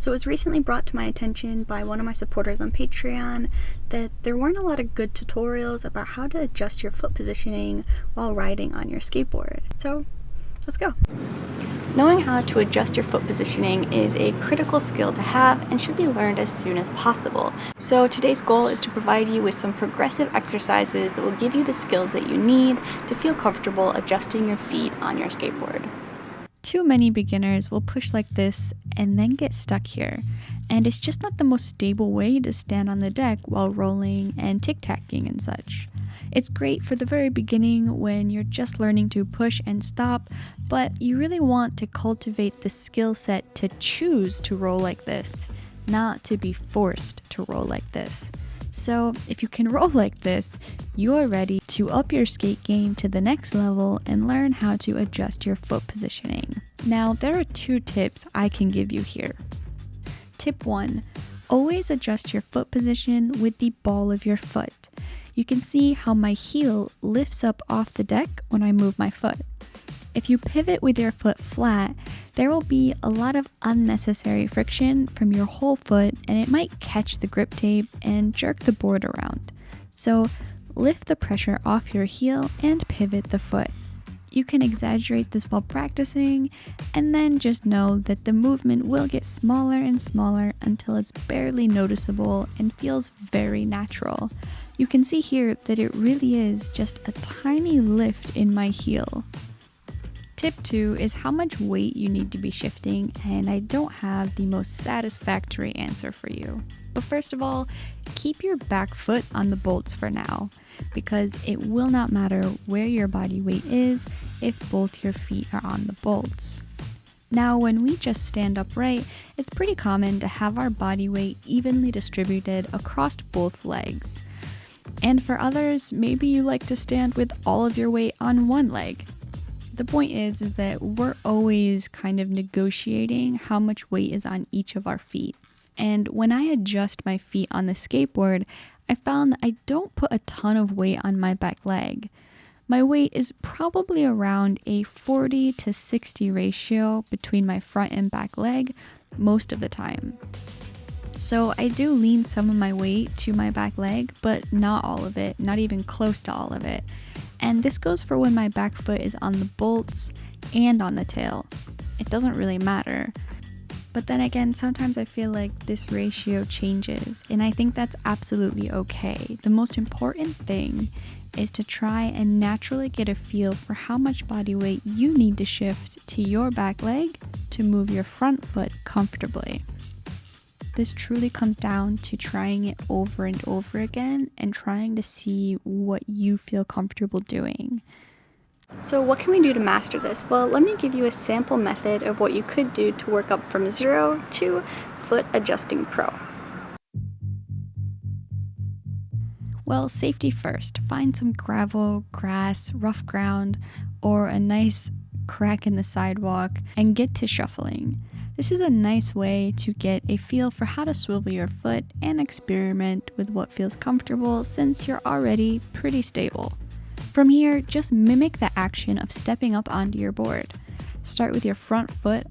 So it was recently brought to my attention by one of my supporters on Patreon that there weren't a lot of good tutorials about how to adjust your foot positioning while riding on your skateboard. So let's go. Knowing how to adjust your foot positioning is a critical skill to have and should be learned as soon as possible. So today's goal is to provide you with some progressive exercises that will give you the skills that you need to feel comfortable adjusting your feet on your skateboard. Too many beginners will push like this and then get stuck here, and it's just not the most stable way to stand on the deck while rolling and tic-tacking and such. It's great for the very beginning when you're just learning to push and stop, but you really want to cultivate the skill set to choose to roll like this, not to be forced to roll like this. So if you can roll like this, you're ready to up your skate game to the next level and learn how to adjust your foot positioning. Now, there are 2 tips I can give you here. Tip 1, always adjust your foot position with the ball of your foot. You can see how my heel lifts up off the deck when I move my foot. If you pivot with your foot flat, there will be a lot of unnecessary friction from your whole foot, and it might catch the grip tape and jerk the board around. So lift the pressure off your heel and pivot the foot. You can exaggerate this while practicing, and then just know that the movement will get smaller and smaller until it's barely noticeable and feels very natural. You can see here that it really is just a tiny lift in my heel. Tip 2 is how much weight you need to be shifting, and I don't have the most satisfactory answer for you. But first of all, keep your back foot on the bolts for now, because it will not matter where your body weight is if both your feet are on the bolts. Now, when we just stand upright, it's pretty common to have our body weight evenly distributed across both legs. And for others, maybe you like to stand with all of your weight on one leg. The point is that we're always kind of negotiating how much weight is on each of our feet. And when I adjust my feet on the skateboard, I found that I don't put a ton of weight on my back leg. My weight is probably around a 40 to 60 ratio between my front and back leg most of the time. So I do lean some of my weight to my back leg, but not all of it, not even close to all of it. And this goes for when my back foot is on the bolts and on the tail. It doesn't really matter. But then again, sometimes I feel like this ratio changes, and I think that's absolutely okay. The most important thing is to try and naturally get a feel for how much body weight you need to shift to your back leg to move your front foot comfortably. This truly comes down to trying it over and over again and trying to see what you feel comfortable doing. So what can we do to master this? Well, let me give you a sample method of what you could do to work up from 0 to foot adjusting pro. Well, safety first. Find some gravel, grass, rough ground, or a nice crack in the sidewalk and get to shuffling. This is a nice way to get a feel for how to swivel your foot and experiment with what feels comfortable since you're already pretty stable. From here, just mimic the action of stepping up onto your board. Start with your front foot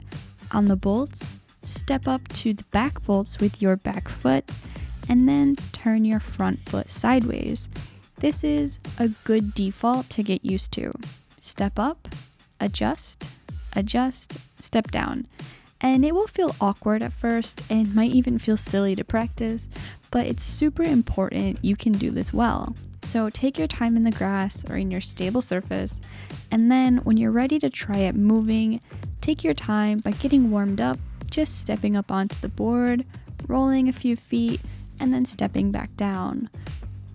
on the bolts, step up to the back bolts with your back foot, and then turn your front foot sideways. This is a good default to get used to. Step up, adjust, adjust, step down. And it will feel awkward at first and might even feel silly to practice, but it's super important you can do this well. So take your time in the grass or in your stable surface, and then when you're ready to try it moving, take your time by getting warmed up, just stepping up onto the board, rolling a few feet, and then stepping back down.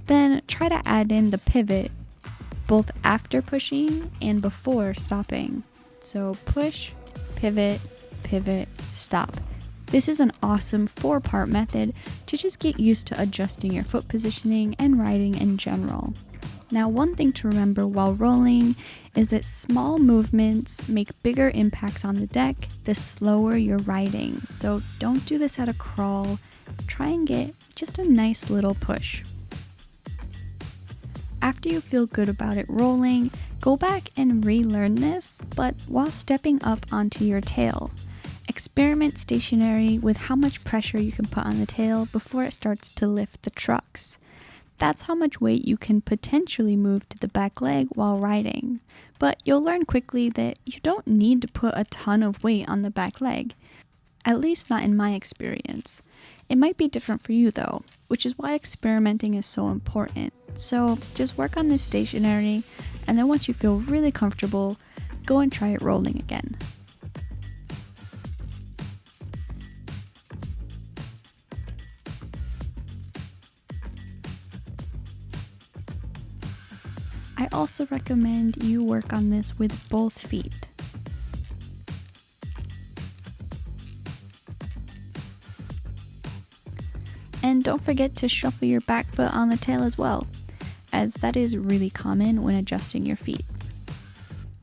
Then try to add in the pivot, both after pushing and before stopping. So push, pivot, pivot, stop. This is an awesome 4-part method to just get used to adjusting your foot positioning and riding in general. Now, one thing to remember while rolling is that small movements make bigger impacts on the deck the slower you're riding. So don't do this at a crawl. Try and get just a nice little push. After you feel good about it rolling, go back and relearn this, but while stepping up onto your tail. Experiment stationary with how much pressure you can put on the tail before it starts to lift the trucks. That's how much weight you can potentially move to the back leg while riding. But you'll learn quickly that you don't need to put a ton of weight on the back leg. At least not in my experience. It might be different for you though, which is why experimenting is so important. So just work on this stationary, and then once you feel really comfortable, go and try it rolling again. I also recommend you work on this with both feet. And don't forget to shuffle your back foot on the tail as well, as that is really common when adjusting your feet.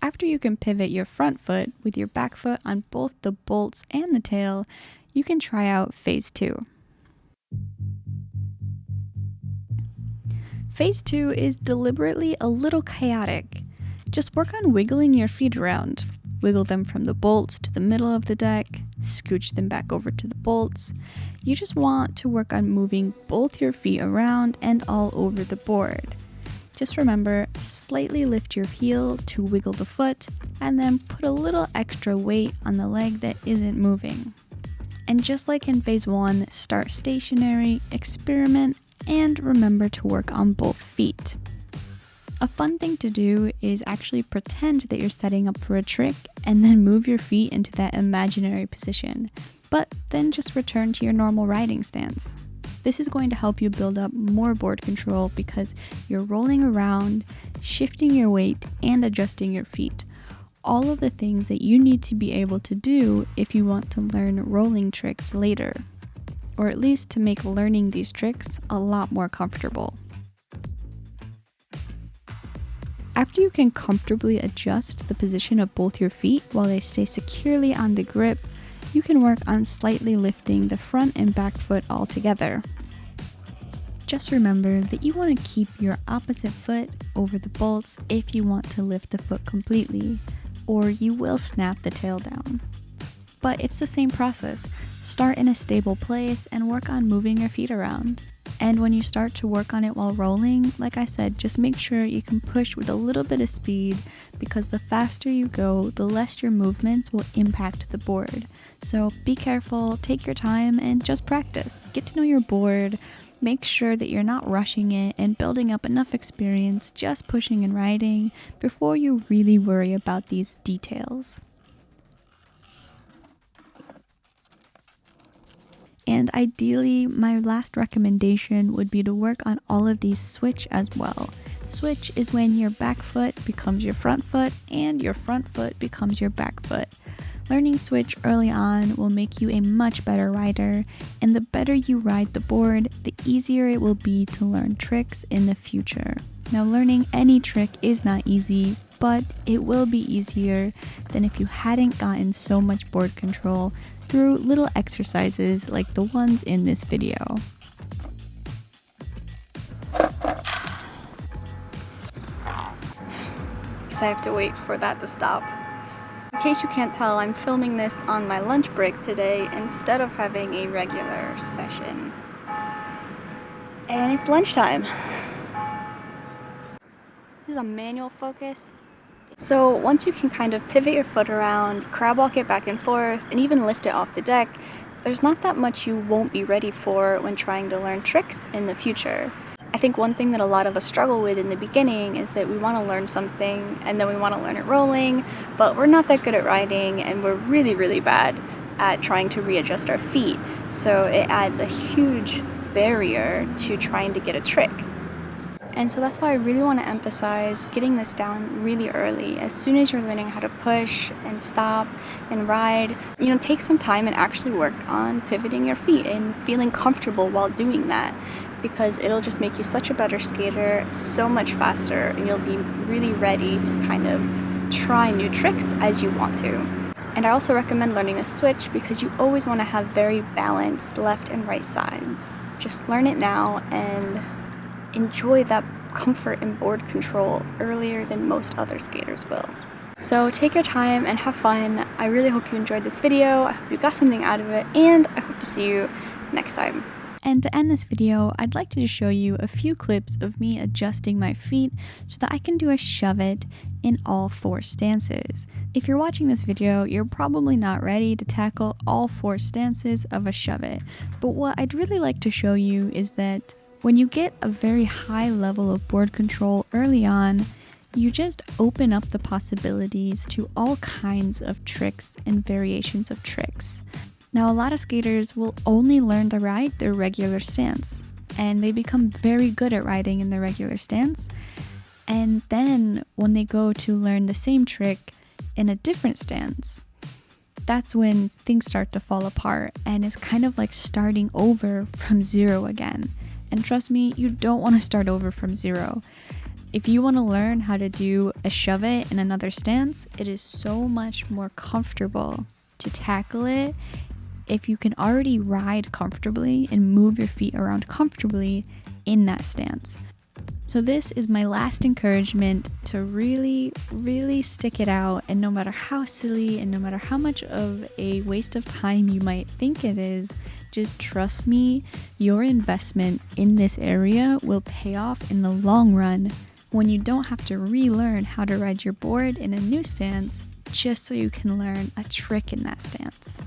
After you can pivot your front foot with your back foot on both the bolts and the tail, you can try out phase 2. Phase 2 is deliberately a little chaotic. Just work on wiggling your feet around. Wiggle them from the bolts to the middle of the deck, scooch them back over to the bolts. You just want to work on moving both your feet around and all over the board. Just remember, slightly lift your heel to wiggle the foot, and then put a little extra weight on the leg that isn't moving. And just like in phase 1, start stationary, experiment, and remember to work on both feet. A fun thing to do is actually pretend that you're setting up for a trick and then move your feet into that imaginary position, but then just return to your normal riding stance. This is going to help you build up more board control because you're rolling around, shifting your weight, and adjusting your feet. All of the things that you need to be able to do if you want to learn rolling tricks later, or at least to make learning these tricks a lot more comfortable. After you can comfortably adjust the position of both your feet while they stay securely on the grip, you can work on slightly lifting the front and back foot all together. Just remember that you want to keep your opposite foot over the bolts if you want to lift the foot completely, or you will snap the tail down. But it's the same process. Start in a stable place and work on moving your feet around. And when you start to work on it while rolling, like I said, just make sure you can push with a little bit of speed, because the faster you go, the less your movements will impact the board. So be careful, take your time, and just practice. Get to know your board, make sure that you're not rushing it, and building up enough experience just pushing and riding before you really worry about these details. And ideally, my last recommendation would be to work on all of these switch as well. Switch is when your back foot becomes your front foot and your front foot becomes your back foot. Learning switch early on will make you a much better rider, and the better you ride the board, the easier it will be to learn tricks in the future. Now, learning any trick is not easy, but it will be easier than if you hadn't gotten so much board control through little exercises like the ones in this video. I have to wait for that to stop. In case you can't tell, I'm filming this on my lunch break today instead of having a regular session. And it's lunchtime. This is a manual focus. So once you can kind of pivot your foot around, crab walk it back and forth, and even lift it off the deck, there's not that much you won't be ready for when trying to learn tricks in the future. I think one thing that a lot of us struggle with in the beginning is that we want to learn something and then we want to learn it rolling, but we're not that good at riding and we're really, really bad at trying to readjust our feet. So it adds a huge barrier to trying to get a trick. And so that's why I really want to emphasize getting this down really early. As soon as you're learning how to push and stop and ride, take some time and actually work on pivoting your feet and feeling comfortable while doing that, because it'll just make you such a better skater, so much faster, and you'll be really ready to kind of try new tricks as you want to. And I also recommend learning a switch because you always want to have very balanced left and right sides. Just learn it now and enjoy that comfort and board control earlier than most other skaters will. So take your time and have fun. I really hope you enjoyed this video. I hope you got something out of it, and I hope to see you next time. And to end this video, I'd like to just show you a few clips of me adjusting my feet so that I can do a shove it in all 4 stances. If you're watching this video, you're probably not ready to tackle all 4 stances of a shove it, but what I'd really like to show you is that when you get a very high level of board control early on, you just open up the possibilities to all kinds of tricks and variations of tricks. Now, a lot of skaters will only learn to ride their regular stance, and they become very good at riding in their regular stance. And then when they go to learn the same trick in a different stance, that's when things start to fall apart, and it's kind of like starting over from zero again. And trust me, you don't want to start over from zero. If you want to learn how to do a shove it in another stance, it is so much more comfortable to tackle it if you can already ride comfortably and move your feet around comfortably in that stance. So this is my last encouragement to really, really stick it out, and no matter how silly and no matter how much of a waste of time you might think it is, just trust me, your investment in this area will pay off in the long run when you don't have to relearn how to ride your board in a new stance just so you can learn a trick in that stance.